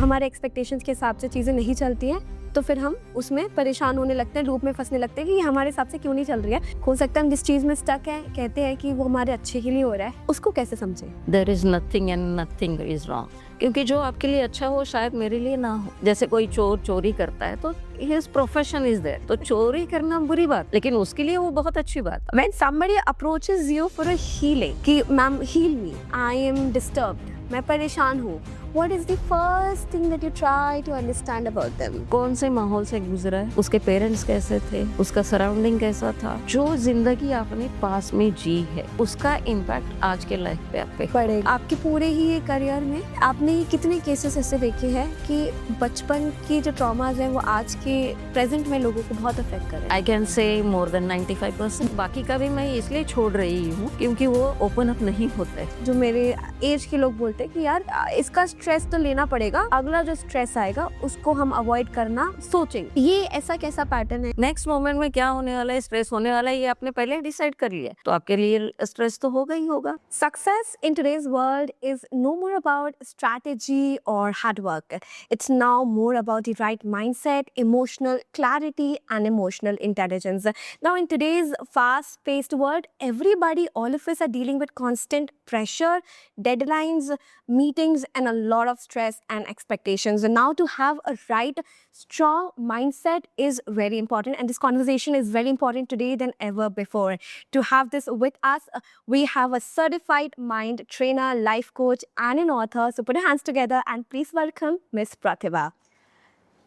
हमारे एक्सपेक्टेशंस के हिसाब से चीज़ें नहीं चलती हैं तो फिर हम उसमें परेशान होने लगते हैं, लूप में फंसने लगते हैं कि ये हमारे हिसाब से क्यों नहीं चल रही है। हो सकता है हम जिस चीज़ में स्टक है कहते हैं कि वो हमारे अच्छे के लिए हो रहा है, उसको कैसे समझें? There is nothing and nothing is wrong, क्योंकि जो आपके लिए अच्छा हो शायद मेरे लिए ना हो। जैसे कोई चोर चोरी करता है तो हिज प्रोफेशन इज देयर, तो चोरी करना बुरी बात, लेकिन उसके लिए वो बहुत अच्छी बात। When somebody approaches you for a healing कि ma'am heal me, I am disturbed, मैं परेशान हूँ, what is the first thing that you try to understand about them? कौन से माहौल से गुजरा है, उसके पेरेंट्स कैसे थे, उसका सराउंडिंग कैसा था, जो जिंदगी आपने पास में जी है उसका इम्पैक्ट आज के लाइफ पे आप पे पड़ेगा। आपके पूरे ही ये करियर में आपने कितने केसेस ऐसे देखे हैं कि बचपन की जो ट्रॉमाज हैं वो आज के प्रेजेंट में लोगों को बहुत अफेक्ट कर रहे हैं? I can say more than 95%। बाकी का भी मैं इसलिए छोड़ रही हूँ क्योंकि वो ओपन अप नहीं होते। जो मेरे एज के लोग बोलते हैं कि यार इसका स्ट्रेस तो लेना पड़ेगा, अगला जो स्ट्रेस आएगा उसको हम अवॉइड करना सोचेंगे, ये ऐसा कैसा पैटर्न है? नेक्स्ट मोमेंट में क्या होने वाला है, स्ट्रेस होने वाला है, ये आपने पहले डिसाइड कर लिया तो आपके लिए स्ट्रेस तो होगा ही होगा। Success in today's world is no more about strategy or hard work. It's now more about the right mindset, emotional clarity, and emotional intelligence. Now, in today's fast-paced world, everybody, all of us are dealing with constant pressure, deadlines, meetings, and a lot of stress and expectations. And now, to have a right, strong mindset is very important. And this conversation is very important today than ever before. To have this with us, we have a certified mind trainer, life coach, and an author. So put your hands together and please welcome Miss Pratibha.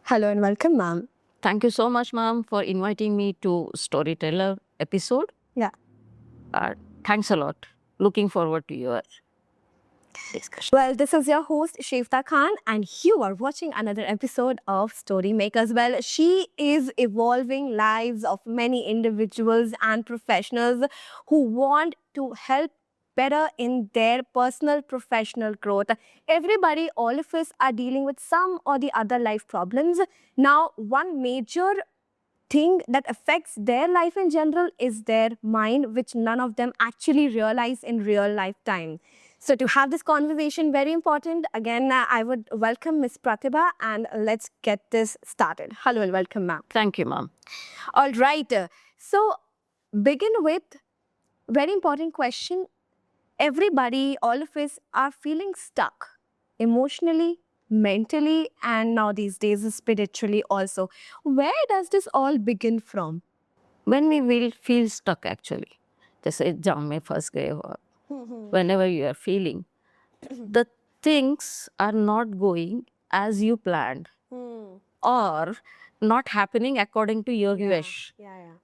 Hello and welcome, ma'am. Thank you so much, ma'am, for inviting me to Storyteller episode. Yeah. Thanks a lot. Looking forward to your discussion. Well, this is your host, Shefta Khan, and you are watching another episode of Story Makers. Well, she is evolving lives of many individuals and professionals who want to help better in their personal professional growth. Everybody, all of us are dealing with some or the other life problems. Now, one major thing that affects their life in general is their mind, which none of them actually realize in real lifetime. So to have this conversation, very important, again, I would welcome Miss Pratibha and let's get this started. Hello and welcome, ma'am. Thank you, ma'am. All right. So begin with very important question. Everybody, all of us are feeling stuck emotionally, mentally, and now these days spiritually also. Where does this all begin from? When we will feel stuck actually, जैसे जाम में फंस गए हो आप, whenever you are feeling, the things are not going as you planned or not happening according to your wish,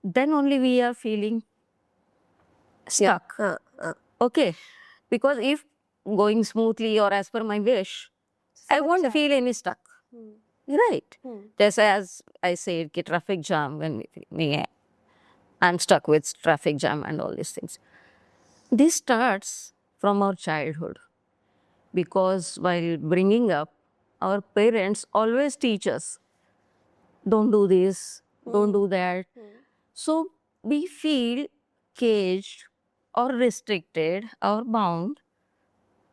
then only we are feeling stuck. Okay, because if going smoothly or as per my wish, I won't feel any stuck. Right. Just as I said, कि traffic jam when I'm stuck with traffic jam and all these things. This starts from our childhood, because while bringing up, our parents always teach us, don't do this, don't do that. So we feel caged or restricted or bound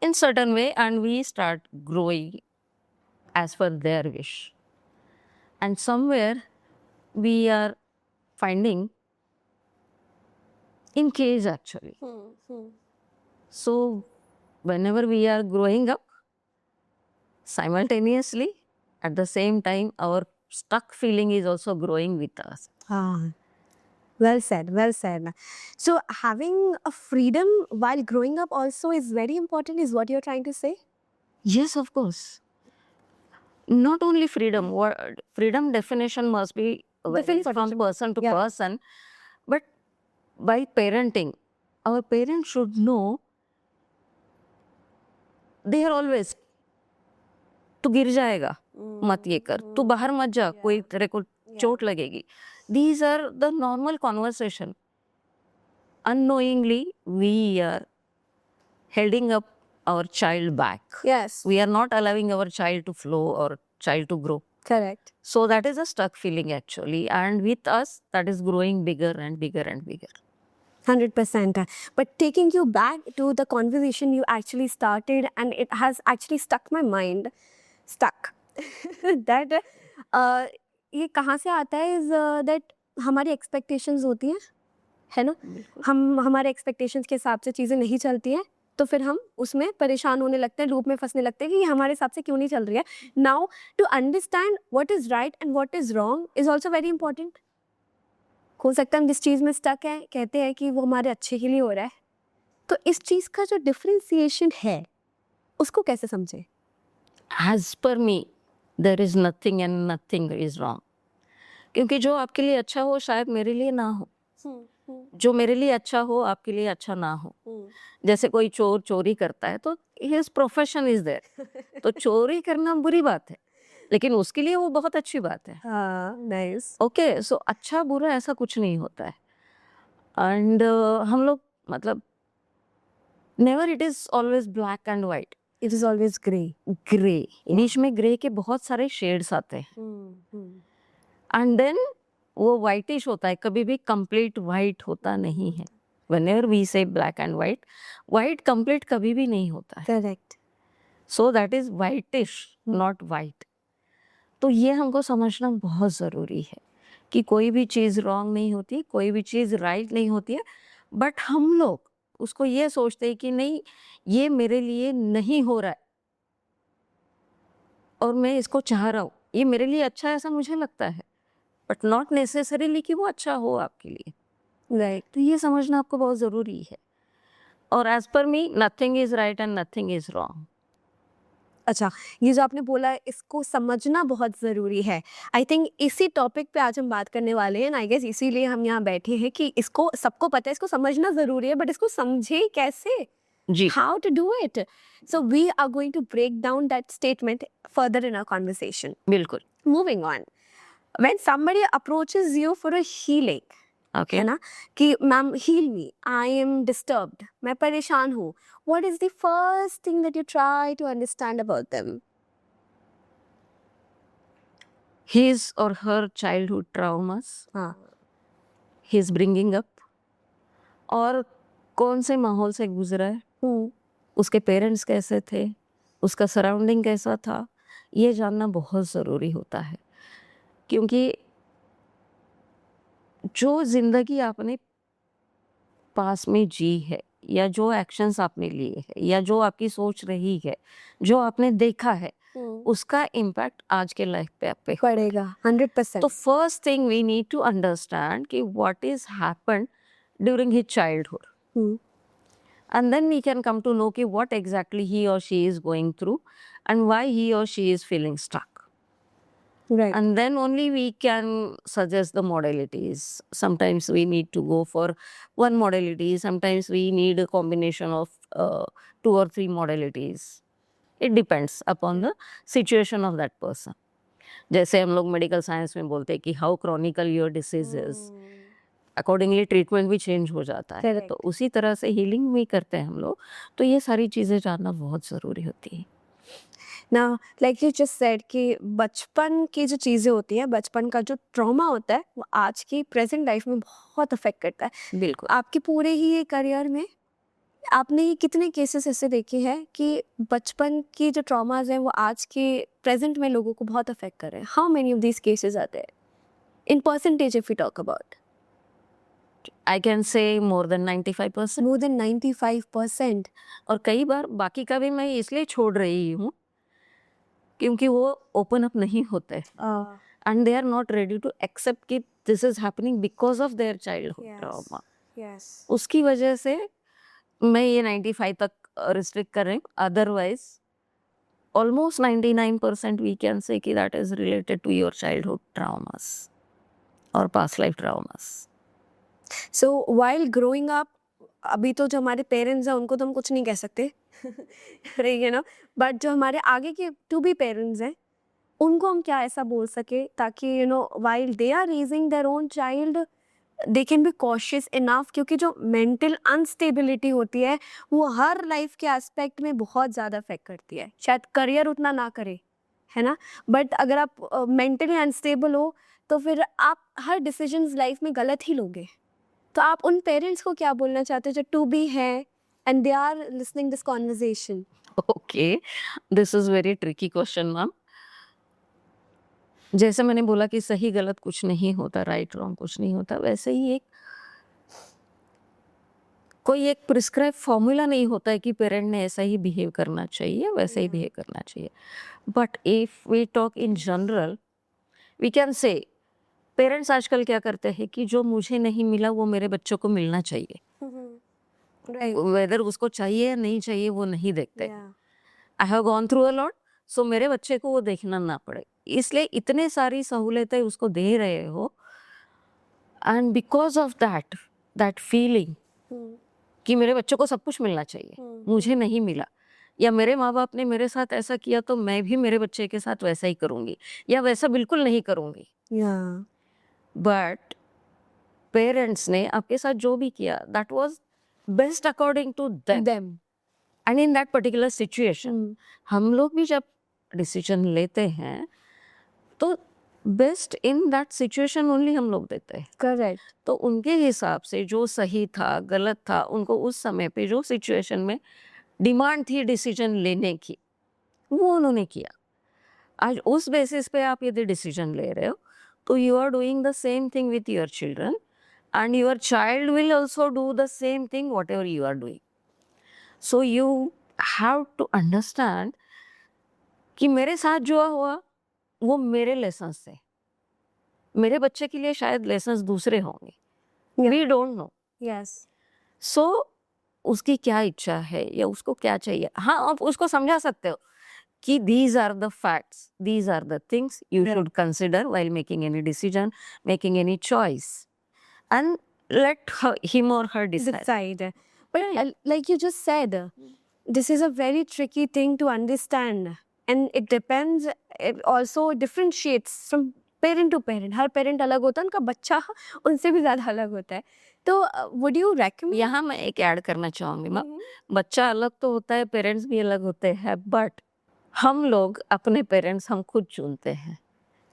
in certain way, and we start growing as per their wish. And somewhere we are finding in cage actually. So whenever we are growing up, simultaneously, at the same time, our stuck feeling is also growing with us. Well said, well said. So having a freedom while growing up also is very important, is what you're trying to say? Yes, of course. Not only freedom, freedom definition must be varies from person to person, but by parenting, our parents should know they are always, तू गिर जाएगा, मत ये कर, तू बाहर मत जा, कोई तेरे को चोट लगेगी. These are the normal conversation. Unknowingly, we are holding up our child back. Yes. We are not allowing our child to flow or child to grow. Correct. So that is a stuck feeling actually. And with us, that is growing bigger and bigger and bigger. 100%. But taking you back to the conversation you actually started, and it has actually stuck my mind. Stuck. That ये कहाँ से आता है is that हमारी expectations होती हैं, है ना? बिल्कुल। हम हमारे एक्सपेक्टेशंस के हिसाब से चीज़ें नहीं चलती हैं, तो फिर हम उसमें परेशान होने लगते हैं, लूप में फँसने लगते हैं कि ये हमारे हिसाब से क्यों नहीं चल रही है। Now to understand what is right and what is wrong is also very important. हो सकता है हम जिस चीज़ में स्टक हैं, कहते हैं कि वो हमारे अच्छे के लिए हो रहा है। तो इस चीज़ का जो डिफरेंशिएशन है, उसको कैसे समझें? As per me there is nothing and nothing is wrong, क्योंकि जो आपके लिए अच्छा हो शायद मेरे लिए ना हो, जो मेरे लिए अच्छा हो आपके लिए अच्छा ना हो। जैसे कोई चोर चोरी करता है तो हिज प्रोफेशन इज देयर, तो चोरी करना बुरी बात है, लेकिन उसके लिए वो बहुत अच्छी बात है। हाँ, नाइस। ओके, सो अच्छा बुरा ऐसा कुछ नहीं होता है। एंड हम लोग मतलब never it is always black and white, it is always grey. Grey, बीच में ग्रे के बहुत सारे शेड्स आते हैं। एंड देन वो वाइटिश होता है, कभी भी कंप्लीट वाइट होता नहीं है। व्हेनेवर वी से black and white, white complete कभी भी नहीं होता है। Correct. So that is whitish, not white. तो ये हमको समझना बहुत ज़रूरी है कि कोई भी चीज़ रॉन्ग नहीं होती, कोई भी चीज़ राइट नहीं होती है, बट हम लोग उसको ये सोचते हैं कि नहीं, ये मेरे लिए नहीं हो रहा है और मैं इसको चाह रहा हूँ, ये मेरे लिए अच्छा है ऐसा मुझे लगता है, बट नॉट नेसेसरीली कि वो अच्छा हो आपके लिए। राइट। तो ये समझना आपको बहुत ज़रूरी है। और as per me nothing is right and nothing is wrong. अच्छा, ये जो आपने बोला इसको समझना बहुत ज़रूरी है। आई थिंक इसी टॉपिक पे आज हम बात करने वाले हैं, आई गेस इसीलिए हम यहाँ बैठे हैं कि इसको सबको पता है, इसको समझना ज़रूरी है, बट इसको समझे कैसे? जी, How to do it? So we are going to break down that statement further in our conversation. बिल्कुल। Moving on. When somebody approaches you for a healing, okay. है ना, कि ma'am heal me, I am disturbed, मैं परेशान हूँ, what is the first thing that you try to understand about them? His or her childhood traumas, हाँ। his bringing up, और कौन से माहौल से गुजरा है, हम्म। उसके पेरेंट्स कैसे थे, उसका सराउंडिंग कैसा था, ये जानना बहुत ज़रूरी होता है। क्योंकि जो ज़िंदगी आपने पास में जी है, या जो एक्शंस आपने लिए हैं, या जो आपकी सोच रही है, जो आपने देखा है, उसका इम्पैक्ट आज के लाइफ पे आप पे हो। पड़ेगा तो 100%। First thing we need to understand कि what is happened during his childhood, hmm. and then we can come to know कि what exactly he or she is going through and why he or she is feeling stuck. Right. And then only we can suggest the modalities. Sometimes we need to go for one modality, sometimes we need a combination of 2 or 3 modalities. It depends upon the situation of that person. जैसे हम लोग medical science में बोलते हैं कि how Chronicle your disease is, accordingly treatment भी change हो जाता है। Correct. तो उसी तरह से हीलिंग भी करते हैं हम लोग। तो ये सारी चीज़ें जानना बहुत ज़रूरी होती है। ना लाइक यू जस्ट सेड कि बचपन की जो चीज़ें होती हैं, बचपन का जो ट्रॉमा होता है, वो आज की प्रेजेंट लाइफ में बहुत अफेक्ट करता है। बिल्कुल। आपके पूरे ही ये करियर में आपने ये कितने केसेस ऐसे देखे हैं कि बचपन की जो ट्रॉमाज हैं वो आज के प्रेजेंट में लोगों को बहुत अफेक्ट कर रहे हैं? How many of these cases आते हैं in percentage if you talk about? I can say more than 95%। More than 95%। और कई बार बाकी का भी मैं इसलिए छोड़ रही हूँ क्योंकि वो ओपन अप नहीं होते and they are not ready to accept कि this is happening because of their childhood trauma. Yes. उसकी वजह से मैं ये 95 तक रिस्ट्रिक्ट कर रही हूँ। Otherwise almost 99% we can say कि that is related to your childhood traumas or past life traumas. So while growing up, अभी तो जो हमारे पेरेंट्स हैं उनको तो हम कुछ नहीं कह सकते यू नो, बट जो हमारे आगे के टू बी पेरेंट्स हैं उनको हम क्या ऐसा बोल सके ताकि you know while they are raising their own child they can be cautious enough, क्योंकि जो मेंटल अनस्टेबिलिटी होती है वो हर लाइफ के एस्पेक्ट में बहुत ज़्यादा अफेक्ट करती है। शायद करियर उतना ना करे, है ना, बट अगर आप मेंटली अनस्टेबल हो तो फिर आप हर डिसीजंस लाइफ में गलत ही लोगे। तो आप उन पेरेंट्स को क्या बोलना चाहते हो जो टू बी है and they are listening this conversation? Okay, this is very tricky question, ma'am. जैसे मैंने बोला कि सही गलत कुछ नहीं होता, राइट रॉन्ग कुछ नहीं होता, वैसे ही कोई एक प्रिस्क्राइब फॉर्मूला नहीं होता है कि पेरेंट ने ऐसा ही बिहेव करना चाहिए, वैसे ही बिहेव करना चाहिए. But if we talk in general, we can say parents आजकल क्या करते हैं कि जो मुझे नहीं मिला वो मेरे बच्चों को मिलना चाहिए. राइट. वेदर उसको चाहिए या नहीं चाहिए वो नहीं देखते. I have gone through a lot, so मेरे बच्चे को वो देखना ना पड़े, इसलिए इतने सारी सहूलतें उसको दे रहे हो. And because of that feeling कि मेरे बच्चों को सब कुछ मिलना चाहिए, मुझे नहीं मिला, या मेरे माँ बाप ने मेरे साथ ऐसा किया तो मैं भी मेरे बच्चे के साथ वैसा ही करूंगी, या वैसा बिल्कुल नहीं करूंगी. Yeah. बट पेरेंट्स ने आपके साथ जो भी किया that was best according to them Them. And in that particular situation. हम लोग भी जब डिसीजन लेते हैं तो best in that situation only हम लोग देते हैं. Correct. तो उनके हिसाब से जो सही था गलत था, उनको उस समय पे जो सिचुएशन में डिमांड थी डिसीजन लेने की, वो उन्होंने किया. आज उस बेसिस पे आप यदि डिसीजन ले रहे हो तो you are doing the same thing with your children and your child will also do the same thing whatever you are doing. So you have to understand कि मेरे साथ जो हुआ वो मेरे लेसन्स थे, मेरे बच्चे के लिए शायद लेसन्स दूसरे होंगे. We don't know. Yes. So उसकी क्या इच्छा है या उसको क्या चाहिए, हाँ आप उसको समझा सकते हो कि these are the facts, these are the things you Right. should consider while making any decision, making any choice, and let him or her decide. Decide. But like you just said, this is a very tricky thing to understand, and it depends. It also differentiates from parent to parent. Her parent अलग होता है, उनका बच्चा उनसे भी ज़्यादा अलग होता है. तो would you recommend? यहाँ मैं एक ऐड करना चाहूंगी मैम, बच्चा अलग तो होता है, पेरेंट्स भी अलग होते हैं, बट हम लोग अपने पेरेंट्स हम खुद चुनते हैं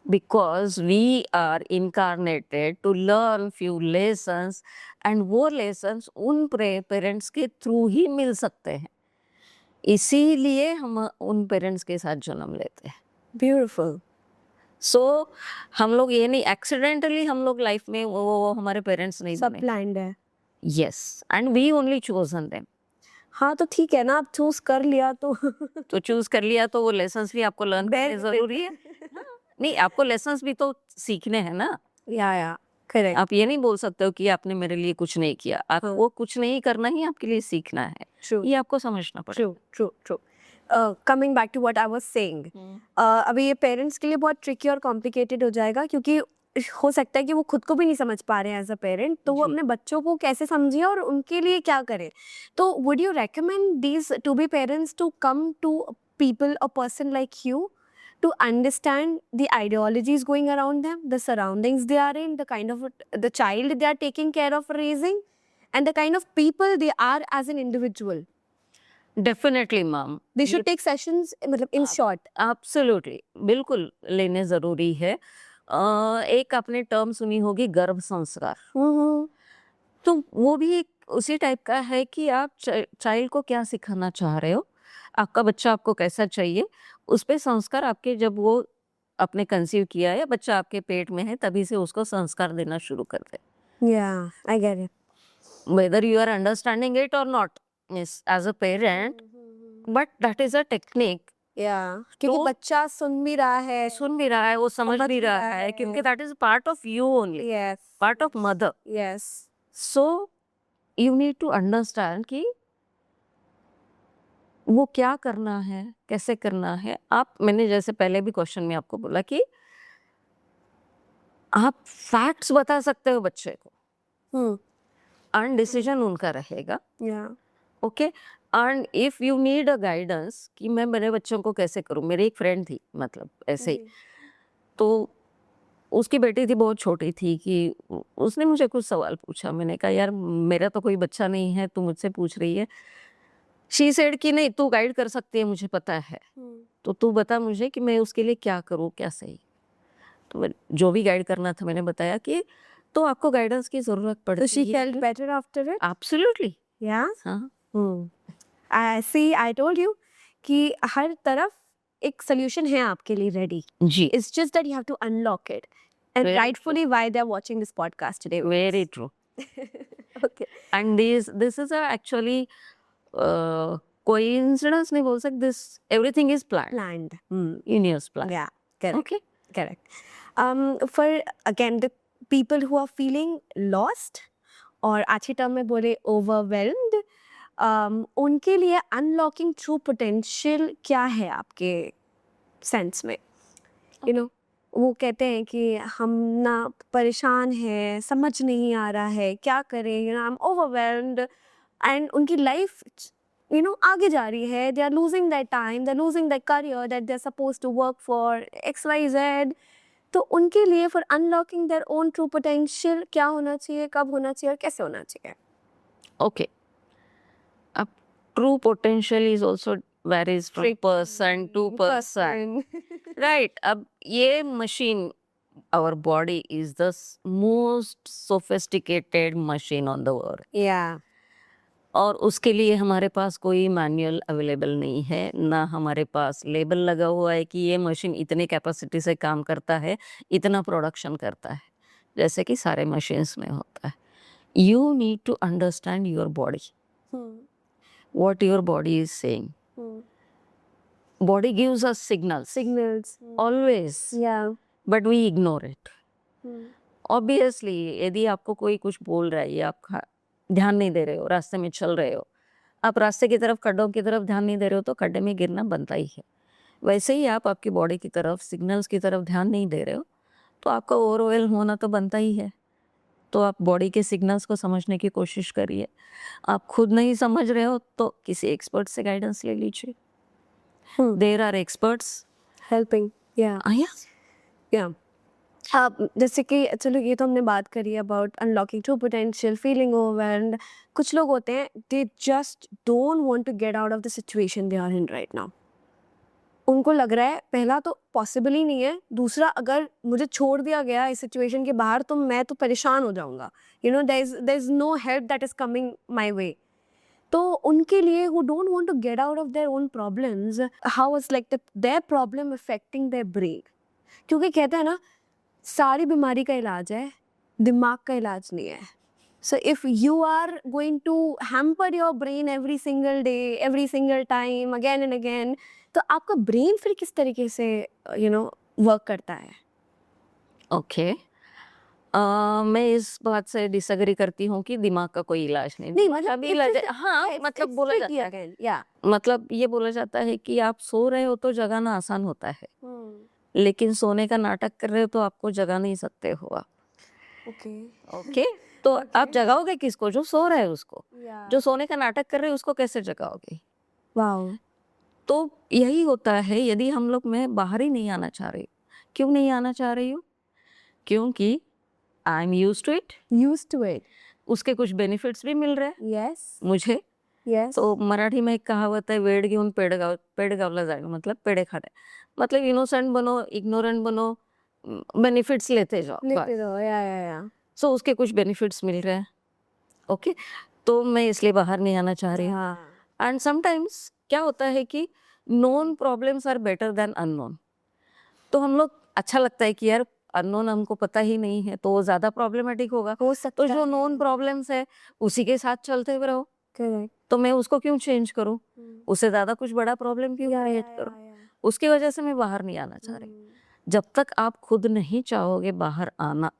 because we are incarnated to learn few lessons and वो lessons उन पेरेंट्स के थ्रू ही मिल सकते हैं, इसीलिए हम उन पेरेंट्स के साथ जन्म लेते हैं. Beautiful. सो हम लोग ये नहीं एक्सीडेंटली हम लोग लाइफ में वो हमारे पेरेंट्स नहीं सब बने. planned है. Yes, and we only chosen them. हाँ तो ठीक है ना, आप चूज कर लिया तो तो चूज कर लिया तो वो लेसन्स भी आपको लर्न करने Very जरूरी है. नहीं, आपको लेसन्स भी तो सीखने हैं ना. या करेक्ट. आप ये नहीं बोल सकते हो कि आपने मेरे लिए कुछ नहीं किया, हाँ. आपको कुछ नहीं करना ही आपके लिए सीखना है, ट्रू ये आपको समझना पड़ेगा. True true. Coming back to what I was saying, अभी ये पेरेंट्स के लिए बहुत ट्रिकी और कॉम्प्लिकेटेड हो जाएगा, क्योंकि हो सकता है कि वो खुद को भी नहीं समझ पा रहे हैं एज अ पेरेंट, तो वो जी. अपने बच्चों को कैसे समझे और उनके लिए क्या करें. तो would you recommend these to be parents to come to people, a person like you, to understand the ideologies going around them, the surroundings they are in, the kind of the child they are taking care of raising, and the kind of people they are as an individual? Definitely ma'am, They should take sessions, मतलब in short. Absolutely बिल्कुल लेने जरूरी है. एक आपने term सुनी होगी गर्भ संस्कार, तो वो भी एक उसी टाइप का है कि आप चाइल्ड को क्या सिखाना चाह रहे हो, आपका बच्चा आपको कैसा चाहिए, उस पे संस्कार आपके जब वो आपने कंसीव किया है, बच्चा आपके पेट में है, तभी से उसको संस्कार देना शुरू कर दे. Yeah, I get it. Whether you are understanding it or not, yes, as a parent, but that is a technique. Yeah, क्योंकि तो बच्चा सुन भी रहा है. सुन भी रहा है, वो समझ समझ भी भी रहा रहा है, है. क्योंकि that is part of you only, Yes, part of mother. yes. So you need to understand कि वो क्या करना है, कैसे करना है. आप, मैंने जैसे पहले भी क्वेश्चन में आपको बोला कि आप फैक्ट्स बता सकते हो बच्चे को, एंड डिसीजन उनका रहेगा. Yeah. Okay, and if you need a guidance कि मैं मेरे बच्चों को कैसे करूं. मेरी एक फ्रेंड थी, मतलब ऐसे ही, तो उसकी बेटी थी, बहुत छोटी थी, कि उसने मुझे कुछ सवाल पूछा. मैंने कहा यार मेरा तो कोई बच्चा नहीं है, तू मुझसे पूछ रही है. शी सेड कि नहीं, तू गाइड कर सकती है, मुझे पता है, तो तू बता मुझे कि मैं उसके लिए क्या करूं, क्या सही. तो जो भी गाइड करना था मैंने बताया कि तो आपको गाइडेंस की जरूरत पड़ती So she है. felt better after it? Absolutely. Yeah. हाँ, I see, I told you कि हर तरफ एक solution है आपके लिए ready. Ji, It's just that you have to unlock it. And Very rightfully why they're watching this podcast today. very true. Okay. And this is a actually coincidence नहीं बोल सकते. This everything is planned. Planned. Universe plan. Yeah, correct. Okay. Correct. For again the people who are feeling lost और अच्छी term में बोले overwhelmed, उनके लिए unlocking true potential क्या है आपके सेंस में? You know, वो कहते हैं कि हम ना परेशान हैं, समझ नहीं आ रहा है, क्या करें? You know, I'm overwhelmed and उनकी लाइफ आगे जा रही है. They are losing their time, they're losing their career that they're supposed to work for XYZ. तो उनके लिए for unlocking their own true potential क्या होना चाहिए, कब होना चाहिए और कैसे होना चाहिए? Okay. अब true potential is also varies from person to person. Right. अब ये machine, our body is the most sophisticated machine on the world. Yeah. और उसके लिए हमारे पास कोई मैनुअल अवेलेबल नहीं है, ना हमारे पास लेबल लगा हुआ है कि ये मशीन इतने कैपेसिटी से काम करता है, इतना प्रोडक्शन करता है, जैसे कि सारे मशीन्स में होता है. You need to understand your body, what your body is saying. Body gives us signals Signals. always, Yeah. but we ignore it. Obviously, यदि आपको कोई कुछ बोल रहा है या आप ध्यान नहीं दे रहे हो, रास्ते में चल रहे हो, आप रास्ते की तरफ, खड्डों की तरफ ध्यान नहीं दे रहे हो, तो खड्डे में गिरना बनता ही है. वैसे ही आप आपकी बॉडी की तरफ, सिग्नल्स की तरफ ध्यान नहीं दे रहे हो, तो आपका ओवरवेल होना तो बनता ही है. तो आप बॉडी के सिग्नल्स को समझने की कोशिश करिए. आप खुद नहीं समझ रहे हो तो किसी एक्सपर्ट से गाइडेंस ले लीजिए. There are experts. Helping. Yeah. Yeah. जैसे कि चलो ये तो हमने बात करी about unlocking true potential, feeling overwhelmed. कुछ लोग होते हैं they just don't want to get out of the situation they are in right now. उनको लग रहा है पहला तो पॉसिबल ही नहीं है, दूसरा अगर मुझे छोड़ दिया गया इस सिचुएशन के बाहर तो मैं तो परेशान हो जाऊंगा. There is no help that is coming my way. तो उनके लिए who don't want to get out of their own problems, how is like their problem affecting their brain? क्योंकि कहते हैं ना सारी बीमारी का इलाज है, दिमाग का इलाज नहीं है. So if you are going to hamper your brain every single day, every single time, again and again, तो आपका ब्रेन फिर किस तरीके से वर्क करता है? ओके. मैं इस बात से डिसएग्री करती हूँ कि दिमाग का कोई इलाज नहीं. नहीं मतलब अभी इलाज हाँ मतलब बोला जाता है, या मतलब ये बोला जाता है कि आप सो रहे हो तो जगाना आसान होता है, लेकिन सोने का नाटक कर रहे हो तो आपको जगा नहीं सकते हो आप. ओके. तो आप जगाओगे किसको? जो सो रहा है उसको. जो सोने का नाटक कर रहे हैं उसको कैसे जगाओगे? वाओ. तो यही होता है. यदि हम लोग मैं बाहर ही नहीं आना चाह रही. क्यों नहीं आना चाह रही हूँ? क्योंकि I am used to it. उसके कुछ बेनिफिट्स भी मिल रहे हैं यस मुझे. यस. तो मराठी में एक कहावत है, वेड घेऊन पेड गावला जाएगा, मतलब पेड़े खाने. मतलब इनोसेंट बनो, इग्नोरेंट बनो, बेनिफिट्स लेते जाओ. लेते रहो. या सो उसके कुछ बेनिफिट्स मिल रहे हैं. ओके. तो मैं इसलिए बाहर नहीं आना चाह रही हूँ. एंड समटाइम्स क्या होता है कि known problems are better than unknown. तो हम लोग अच्छा लगता है कि यार अननोन हमको पता ही नहीं है तो वो ज्यादा प्रॉब्लमेटिक होगा. हो सकता तो जो नोन प्रॉब्लम्स है उसी के साथ चलते हुए रहो. करेक्ट. तो मैं उसको क्यों चेंज करूं? उससे ज्यादा कुछ बड़ा प्रॉब्लम क्यों क्रिएट करूं? उसकी वजह से मैं बाहर नहीं आना चाह रही. जब तक आप खुद नहीं चाहोगे बाहर आना,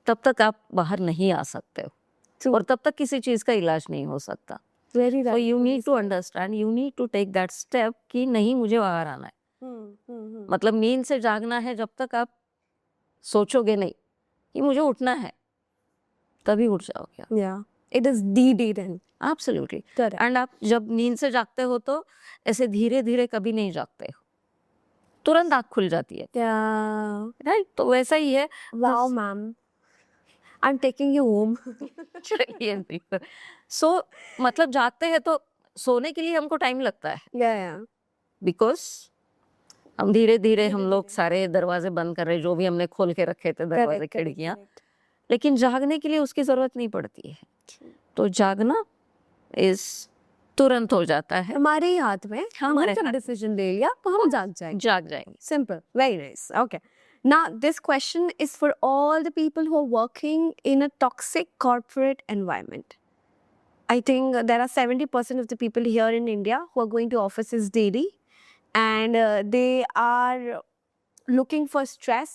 तब तक आप बाहर नहीं आ सकते हो. और तब तक किसी चीज का इलाज नहीं हो सकता. Very So you need to understand, you need to take that step कि नहीं मुझे बाहर आना है. मतलब नींद से जागना है. जब तक आप सोचोगे नहीं कि मुझे उठना है, तभी उठ जाओगे आप. या it is D then. Absolutely. Correct. And आप जब नींद से जागते हो तो ऐसे धीरे धीरे कभी नहीं जागते हो, तुरंत आँख खुल जाती है. या राइट. तो वैसा ही है. Wow ma'am, I am taking you home. So मतलब जागते हैं तो सोने के लिए हमको टाइम लगता है, या बिकॉज हम धीरे धीरे हम लोग सारे दरवाजे बंद कर रहे, जो भी हमने खोल के रखे थे दरवाजे खिड़कियां. लेकिन जागने के लिए उसकी जरूरत नहीं पड़ती है. तो जागना इज तुरंत हो जाता है, हमारे ही हाथ में, हमारे हमने हाथ। डिसीजन ले लिया तो हम जाग जाएंगे. जाग जाएंगे. Simple, very nice. Okay. Now, this question is for all the people who are working in a toxic corporate environment. I think there are 70% of the people here in India who are going to offices daily and they are looking for stress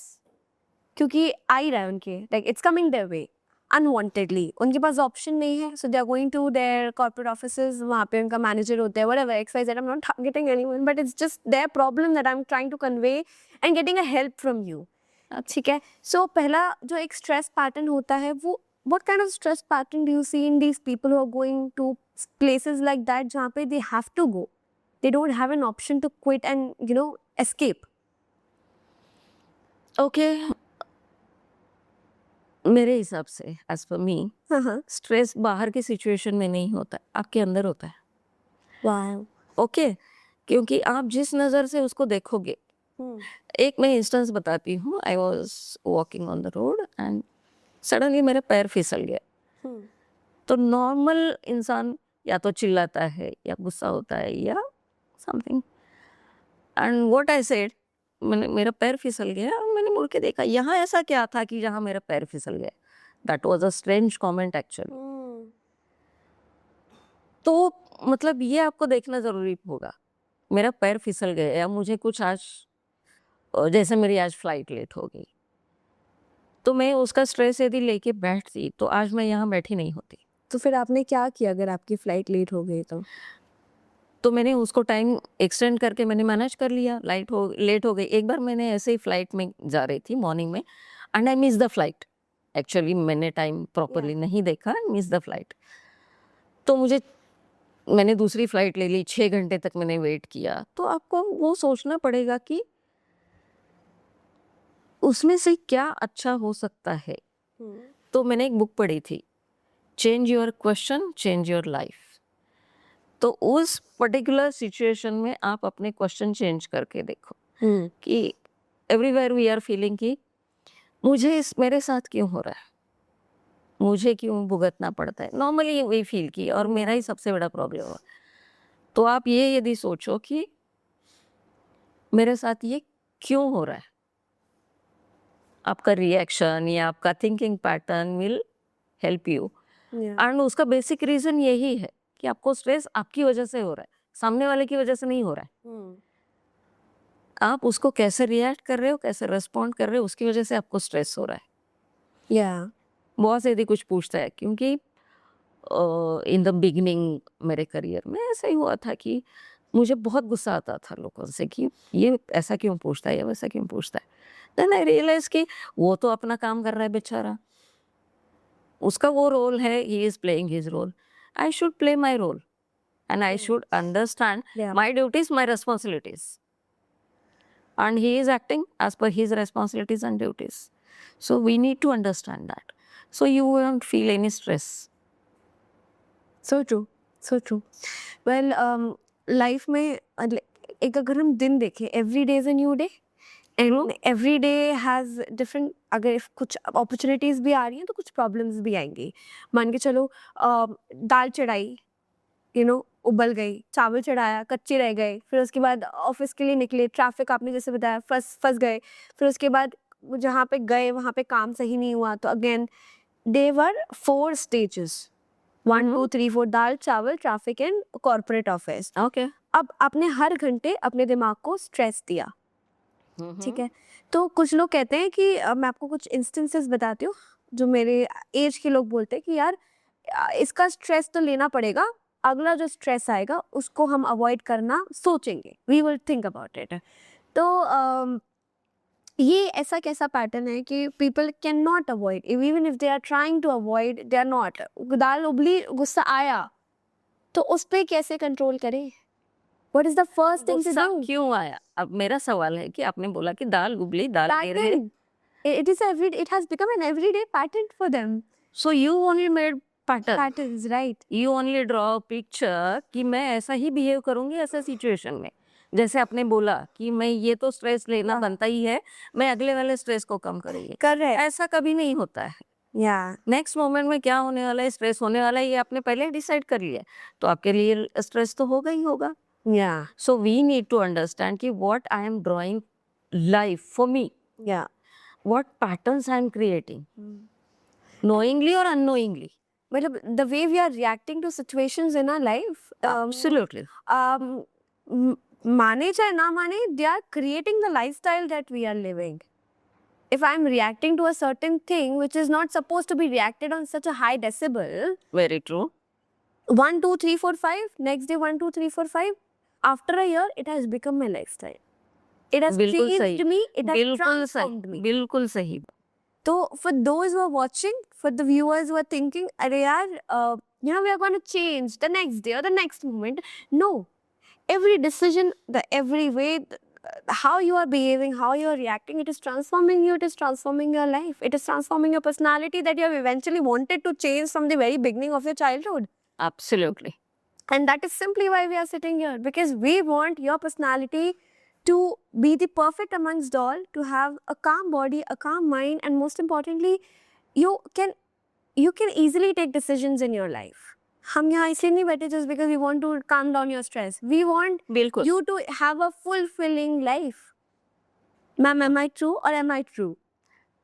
क्योंकि आ ही रहा है उनके, like it's coming their way unwantedly. उनके पास option नहीं है, so they are going to their corporate offices. वहाँ पे उनका मैनेजर होता है, whatever XYZ. I'm not targeting anyone, but it's just their problem that I'm trying to convey and getting a help from you. ठीक है. So पहला जो एक stress pattern होता है वो, what kind of stress pattern do you see in these people who are going to places like that जहाँ पे they have to go, they don't have an option to quit and escape? Okay, मेरे हिसाब से as per मी, हाँ. Stress बाहर की situation में नहीं होता है, आपके अंदर होता है. Wow. ओके, क्योंकि आप जिस नज़र से उसको देखोगे. एक मैं इंस्टेंस बताती हूँ. I was walking on the road and suddenly मेरा पैर फिसल गया. तो नॉर्मल इंसान या तो चिल्लाता है या गुस्सा होता है या something. And what I said, मेरा पैर फिसल गया और मैंने मुड़ के देखा, यहाँ ऐसा क्या था कि जहाँ मेरा पैर फिसल गया. That was a strange comment actually. तो मतलब ये आपको देखना जरूरी होगा. मेरा पैर फिसल गया या मुझे कुछ आज, जैसे मेरी आज फ्लाइट लेट हो गई, तो मैं उसका स्ट्रेस यदि लेके बैठती तो आज मैं यहाँ बैठी नहीं होती. तो फिर आपने क्या किया अगर आपकी फ्लाइट लेट हो गई तो मैंने उसको टाइम एक्सटेंड करके मैंने मैनेज कर लिया. लेट हो गई. एक बार मैंने ऐसे ही फ्लाइट में जा रही थी मॉर्निंग में and I miss the flight. Actually मैंने टाइम प्रॉपरली नहीं देखा, मिस द फ्लाइट. तो मैंने दूसरी फ्लाइट ले ली. 6 घंटे तक मैंने वेट किया. तो आपको वो सोचना पड़ेगा कि उसमें से क्या अच्छा हो सकता है. तो मैंने एक बुक पढ़ी थी, change your question change your life. तो उस पर्टिकुलर सिचुएशन में आप अपने क्वेश्चन चेंज करके देखो कि एवरीवेयर वी आर फीलिंग कि मेरे साथ क्यों हो रहा है, मुझे क्यों भुगतना पड़ता है. नॉर्मली वही फील की और मेरा ही सबसे बड़ा प्रॉब्लम हुआ. तो आप ये यदि सोचो कि मेरे साथ ये क्यों हो रहा है, आपका रिएक्शन या आपका thinking pattern will help you. And उसका बेसिक रीजन यही है कि आपको स्ट्रेस आपकी वजह से हो रहा है, सामने वाले की वजह से नहीं हो रहा है. आप उसको कैसे रिएक्ट कर रहे हो, कैसे रेस्पॉन्ड कर रहे हो, उसकी वजह से आपको स्ट्रेस हो रहा है. बहुत से यदि कुछ पूछता है, क्योंकि इन द बिगिनिंग मेरे करियर में ऐसा ही हुआ था कि मुझे बहुत गुस्सा आता था लोगों से कि ये ऐसा क्यों पूछता है या वैसा क्यों पूछता है. देन आई रियलाइज कि वो तो अपना काम कर रहा है बेचारा, उसका वो रोल है, he is playing his role. I should play my role and I should understand my duties, my responsibilities. And he is acting as per his responsibilities and duties. So we need to understand that. So you won't feel any stress. So true, so true. Well, life में एक अगर हम दिन देखें, every day is a new day. Every day has different, अगर कुछ opportunities भी आ रही हैं तो कुछ problems भी आएंगी. मान के चलो दाल चढ़ाई, उबल गई, चावल चढ़ाया, कच्चे रह गए, फिर उसके बाद ऑफिस के लिए निकले, ट्रैफिक आपने जैसे बताया फंस गए, फिर उसके बाद जहाँ पे गए वहाँ पे काम सही नहीं हुआ. तो अगेन दे वर 4 stages, 1 2 3 4, दाल चावल, traffic and corporate office. Okay. अब आपने हर घंटे अपने दिमाग को स्ट्रेस दिया. ठीक है. तो कुछ लोग कहते हैं कि मैं आपको कुछ इंस्टेंसेस बताती हूँ जो मेरे एज के लोग बोलते हैं कि यार इसका स्ट्रेस तो लेना पड़ेगा, अगला जो स्ट्रेस आएगा उसको हम अवॉइड करना सोचेंगे, we will think about it. तो ये ऐसा कैसा पैटर्न है कि people can not avoid, even if they are trying to avoid, they are not. दाल उबली, गुस्सा आया, तो उस पर कैसे कंट्रोल करें? What is the first thing to गुस्सा do? क्यों आया? अब मेरा सवाल है कि आपने बोला कि दाल उबली, दाल ले रहे. Pattern. It has become an everyday pattern for them. So you only made pattern. Patterns, right? You only draw a picture कि मैं ऐसा ही बिहेव करूंगी ऐसे सिचुएशन में. जैसे आपने बोला कि मैं ये तो स्ट्रेस लेना बनता ही है, मैं अगले वाले स्ट्रेस को कम करेंगे. Correct. ऐसा कभी नहीं होता है. Yeah. नेक्स्ट मोमेंट में क्या होने वाला है, स्ट्रेस होने वाला है, ये आपने पहले डिसाइड कर लिया है, तो आपके लिए स्ट्रेस तो होगा ही होगा. Yeah. So we need to understand कि what I am drawing life for me, Yeah. what patterns I am creating, knowingly or unknowingly. मतलब the way we are reacting to situations in our life, Absolutely. माने चाहे ना माने, they are creating the lifestyle that we are living. If I'm reacting to a certain thing which is not supposed to be reacted on such a high decibel, Very true. 1 2 3 4 5, next day 1 2 3 4 5, after a year it has become my lifestyle. It has बिल्कुल सही. changed me, it has बिल्कुल transformed सही. me. बिल्कुल सही. So for those who are watching, for the viewers who are thinking, "Arey yaar, we are going to change the next day or the next moment." No, every decision, every way, how you are behaving, how you are reacting, it is transforming you. It is transforming your life. It is transforming your personality that you have eventually wanted to change from the very beginning of your childhood. Absolutely. And that is simply why we are sitting here, because we want your personality to be the perfect amongst all, to have a calm body, a calm mind, and most importantly, you can easily take decisions in your life. हम यहाँ इसलिए नहीं बैठे just because we want to calm down your stress. We want बिल्कुल. you to have a fulfilling life. Ma'am, am I true or am I true?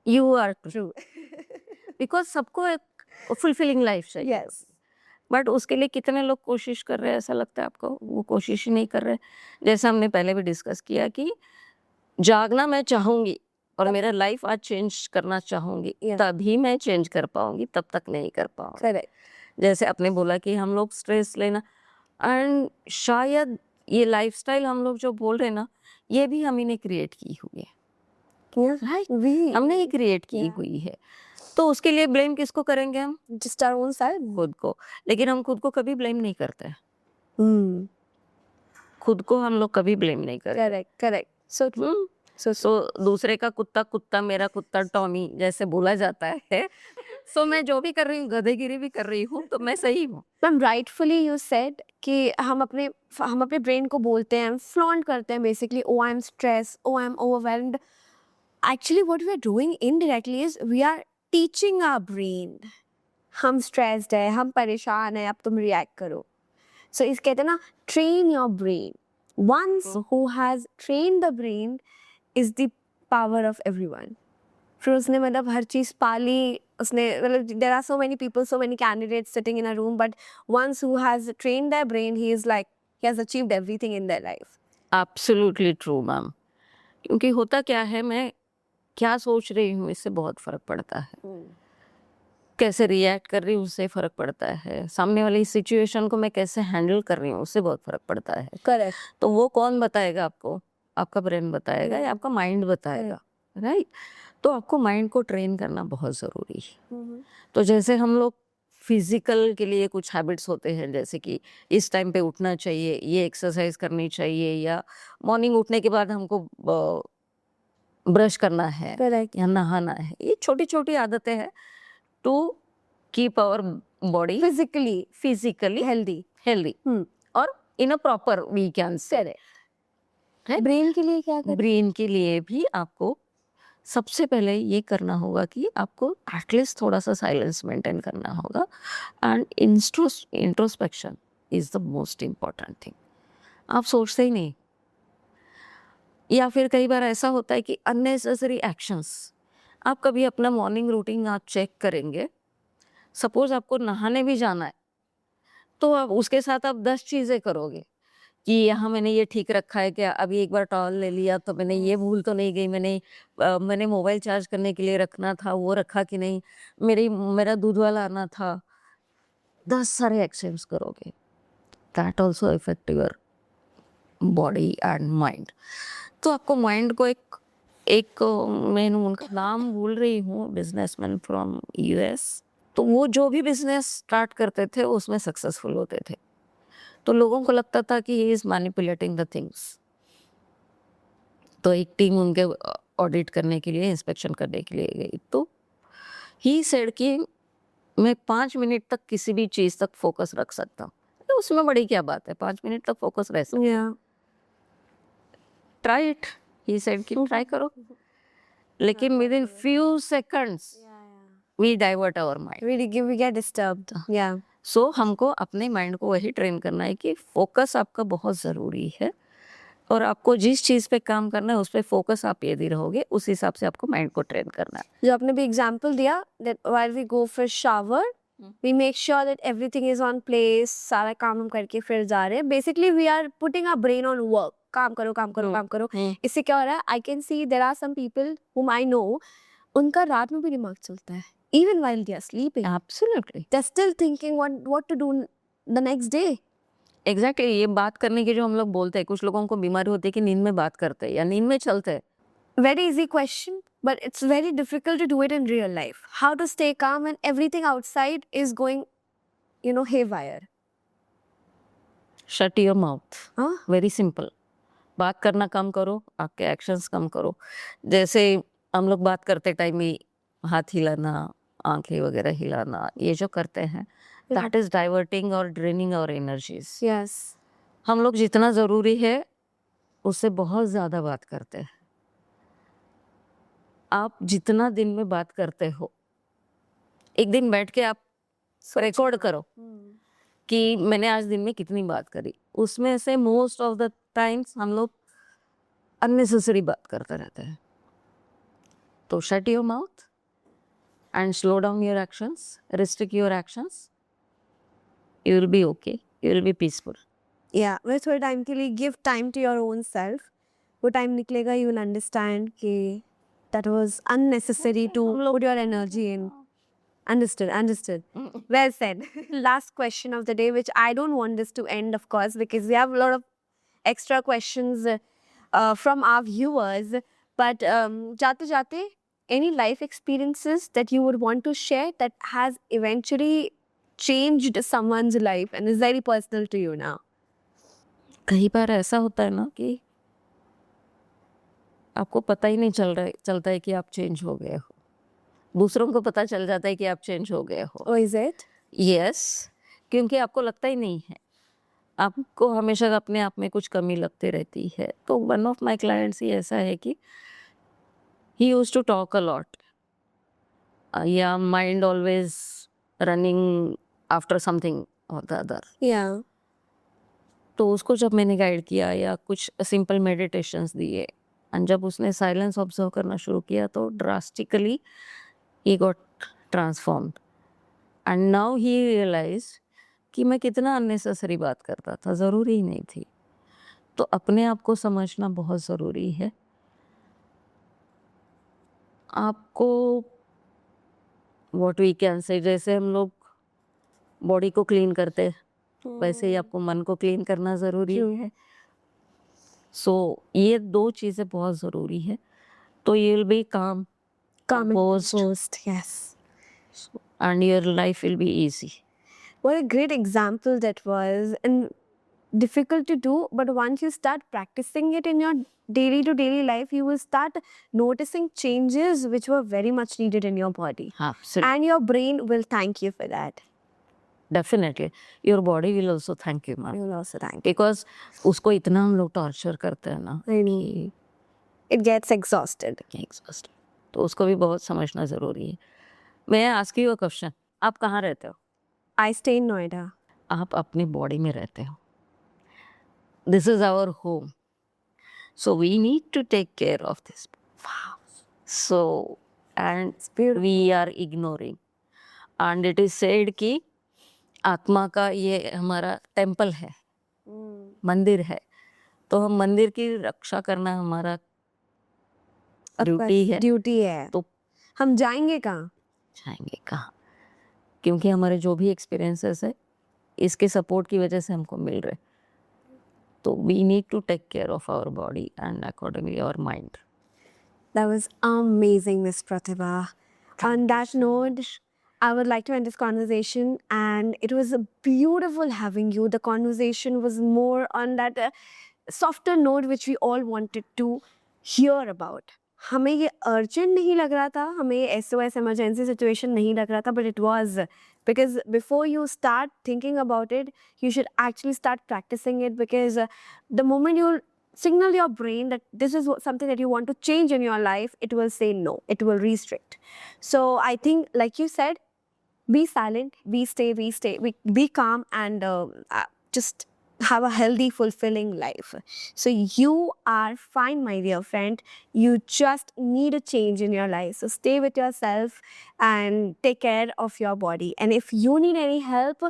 You are true. True. Because सबको एक fulfilling life चाहिए. Yes. But उसके लिए कितने लोग कोशिश कर रहे हैं, ऐसा लगता है आपको? वो कोशिश ही नहीं कर रहे. जैसे हमने पहले भी डिस्कस किया कि जागना मैं चाहूंगी और मेरा लाइफ आज चेंज करना चाहूंगी, Yeah. तभी मैं चेंज कर पाऊंगी, तब तक नहीं कर पाऊंगी. Correct. जैसे आपने बोला कि हम लोग स्ट्रेस लेना, एंड शायद ये लाइफस्टाइल हम लोग जो बोल रहे हैं ना, ये भी हम ही ने क्रिएट की हुई है. Yeah. Right? We हमने ही क्रिएट की Yeah. हुई है. तो उसके लिए ब्लेम किसको करेंगे हम? just our own self. खुद को. लेकिन हम खुद को कभी ब्लेम नहीं करते. Hmm. खुद को हम लोग कभी ब्लेम नहीं करते. Correct. Correct. So true. सो दूसरे का कुत्ता कुत्ता, मेरा कुत्ता टॉमी, जैसे बोला जाता है. सो मैं जो भी कर रही हूँ, गधेगिरी भी कर रही हूँ, तो मैं सही हूँ. मैम राइटफुली यू सेड कि हम अपने ब्रेन को बोलते हैं, फ्लॉन्ट करते हैं basically, oh I am stress, oh I am overwhelmed. Actually what we are doing indirectly is we are teaching our brain, हम स्ट्रेस्ड है, हम परेशान है, अब तुम रिएक्ट करो. सो इस कहते हैं ना, train your brain. Once who has train the brain is the power of everyone. फिर उसने मतलब हर चीज़ पाली, उसने मतलब there are so many people, so many candidates sitting in a room, but once who has trained their brain, he is like he has achieved everything in their life. Absolutely true ma'am. क्योंकि होता क्या है, मैं क्या सोच रही हूँ इससे बहुत फर्क पड़ता है. कैसे रिएक्ट कर रही हूँ उससे फर्क पड़ता है. सामने वाली सिचुएशन को मैं कैसे हैंडल कर रही हूँ उससे बहुत फर्क पड़ता है. करेक्ट. तो वो कौन बताएगा आपको? आपका ब्रेन बताएगा या आपका माइंड बताएगा. राइट. तो आपको माइंड को ट्रेन करना बहुत ज़रूरी है. तो जैसे हम लोग फिजिकल के लिए कुछ हैबिट्स होते हैं, जैसे कि इस टाइम पे उठना चाहिए, ये एक्सरसाइज करनी चाहिए, या मॉर्निंग उठने के बाद हमको ब्रश करना है करेक्ट. या नहाना है. ये छोटी छोटी आदतें हैं to keep our body physically healthy. Healthy और in a proper we can say. Correct. Brain के लिए क्या करें? ब्रेन के लिए भी आपको सबसे पहले ये करना होगा कि आपको एटलीस्ट थोड़ा सा साइलेंस मेंटेन करना होगा. And introspection is the most important thing. आप सोचते ही नहीं. या फिर कई बार ऐसा होता है कि अननेसेसरी एक्शंस. आप कभी अपना मॉर्निंग रूटीन आप चेक करेंगे, सपोज आपको नहाने भी जाना है, तो आप उसके साथ आप 10 चीज़ें करोगे कि यहाँ मैंने ये ठीक रखा है क्या, अभी एक बार टॉवल ले लिया तो मैंने ये भूल तो नहीं गई, मैंने मोबाइल चार्ज करने के लिए रखना था, वो रखा कि नहीं, मेरा दूध वाला आना था. 10 सारे एक्शंस करोगे. That also effect your body and mind. तो आपको माइंड को एक मैं उनका नाम भूल रही हूँ, बिजनेसमैन फ्रॉम यूएस. तो वो जो भी बिजनेस स्टार्ट करते थे उसमें सक्सेसफुल होते थे. तो लोगों को लगता था कि he is manipulating the things. तो एक टीम उनके ऑडिट करने के लिए, इंस्पेक्शन करने के लिए गई. तो ही सेड कि मैं 5 मिनट तक किसी भी चीज़ तक फोकस रख सकता हूँ. तो उसमें बड़ी क्या बात है, 5 मिनट तक फोकस रह सकता. या ट्राई इट. ही सेड कि ट्राई करो. लेकिन with in few seconds we divert our mind. We get disturbed. Yeah. सो हमको अपने माइंड को वही ट्रेन करना है कि फोकस आपका बहुत ज़रूरी है और आपको जिस चीज़ पे काम करना है उस पे फोकस आप यदि रहोगे उस हिसाब से आपको माइंड को ट्रेन करना है. जो आपने भी एग्जांपल दिया that while we go for shower we make sure that everything is on place, सारा काम हम करके फिर जा रहे हैं. Basically we are putting our brain on work. काम करो काम करो काम करो. इससे क्या हो रहा है? I can see there are some people whom I know, उनका रात में भी दिमाग चलता है even while they are sleeping. Absolutely. They're still thinking what to do the next day. Exactly ये बात करने के जो हम लोग बोलते हैं, कुछ लोगों को बीमारी होती है कि नींद में बात करते हैं या नींद में चलते हैं. Very easy question, but it's very difficult to do it in real life. How to stay calm when everything outside is going, haywire. Shut your mouth. Huh? Very simple. बात करना कम करो, आपके एक्शंस कम करो. जैसे हम लोग बात करते टाइम ही हाथ हिलाना, आंखें वगैरह हिलाना, ये जो करते हैं दैट इज डाइवर्टिंग और ड्रेनिंग आवर एनर्जीज. Yes. हम लोग जितना ज़रूरी है उससे बहुत ज़्यादा बात करते हैं. आप जितना दिन में बात करते हो, एक दिन बैठ के आप रिकॉर्ड करो कि मैंने आज दिन में कितनी बात करी. उसमें से मोस्ट ऑफ द टाइम्स हम लोग अननेसेसरी बात करते रहते हैं. तो shut your mouth and slow down your actions, restrict your actions. You will be okay, you will be peaceful. Yeah, वह थोड़े टाइम के लिए give time to your own self. वो टाइम निकलेगा, you will understand कि that was unnecessary to put your energy in. Understood. Well said. Last question of the day, which I don't want this to end, of course, because we have a lot of extra questions from our viewers. But जाते जाते, any life experiences that you would want to share that has eventually changed someone's life and is very personal to you now? कई बार ऐसा होता है ना कि आपको पता ही नहीं चलता है कि आप चेंज हो गए हो. दूसरों को पता चल जाता है कि आप चेंज हो गए हो. Oh, is it? यस, क्योंकि आपको लगता ही नहीं है. आपको हमेशा अपने आप में कुछ कमी लगती रहती है. तो वन ऑफ माय क्लाइंट्स ही ऐसा है कि he used to talk a lot. या mind always running after something और द अदर. Yeah. तो उसको जब मैंने गाइड किया या कुछ सिंपल मेडिटेशंस दिए और जब उसने साइलेंस ऑब्जर्व करना शुरू किया तो drastically he got transformed. And now he realise कि मैं कितना अननेसेसरी बात करता था, ज़रूरी ही नहीं थी. तो अपने आप को समझना बहुत ज़रूरी है. आपको व्हाट वी कैन से, जैसे हम लोग बॉडी को क्लीन करते हैं वैसे ही आपको मन को क्लीन करना ज़रूरी है. सो ये दो चीज़ें बहुत ज़रूरी है. तो यू विल बी काम, Calm and composed, composed. Yes. and your life will be easy. What a great example that was, and difficult to do, but once you start practicing it in your daily to daily life, you will start noticing changes which were very much needed in your body. Absolutely. And your brain will thank you for that. Definitely. Your body will also thank you, ma'am. You will also thank you. Because उसको इतना हम लोग torture करते हैं ना I know. It gets exhausted. Exhaust. तो उसको भी बहुत समझना ज़रूरी है. मैं आस्क यू अ क्वेश्चन. आप कहाँ रहते हो? I stay in Noida. आप अपनी बॉडी में रहते हो. This is our home. So we need to take care of this. So and we are ignoring. And it is said कि आत्मा का ये हमारा टेम्पल है, मंदिर है. तो हम मंदिर की रक्षा करना हमारा ड्यूटी है. ड्यूटी है. तो हम जाएंगे कहाँ? जाएंगे कहाँ? क्योंकि हमारे जो भी एक्सपीरियंसेस है इसके सपोर्ट की वजह से हमको मिल रहे. तो we need to take care of our body and accordingly our mind. That was amazing, Miss Pratibha. On that note, I would like to end this conversation, and it was beautiful having you. The conversation was more on that softer note which we all wanted to hear about. हमें ये urgent नहीं लग रहा था, हमें ये SOS emergency situation नहीं लग रहा था, but it was, because before you start thinking about it, you should actually start practicing it, because the moment you signal your brain that this is something that you want to change in your life, it will say no, it will restrict. So I think, like you said, be silent, be calm, and just have a healthy, fulfilling life. So you are fine, my dear friend. You just need a change in your life. So stay with yourself and take care of your body. And if you need any help,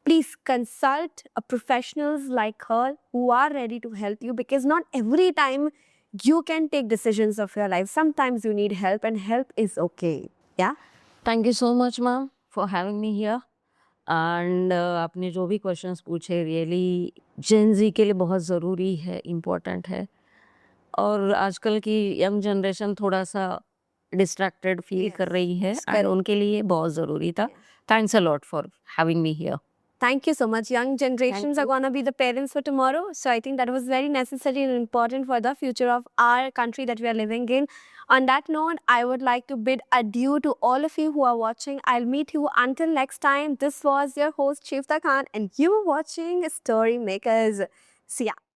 please consult a professionals like her who are ready to help you, because not every time you can take decisions of your life. Sometimes you need help, and help is okay. Yeah. Thank you so much, ma'am, for having me here. And आपने जो भी questions पूछे really जेन जी के लिए बहुत ज़रूरी है, important है। और आजकल की यंग जनरेशन थोड़ा सा डिस्ट्रैक्टेड फील कर रही है एंड उनके लिए बहुत ज़रूरी था। Thanks a lot for having me here. Thank you so much. Young generations are going to be the parents for tomorrow. So I think that was very necessary and important for the future of our country that we are living in. On that note, I would like to bid adieu to all of you who are watching. I'll meet you until next time. This was your host, Shifta Khan, and you were watching Story Makers. See ya.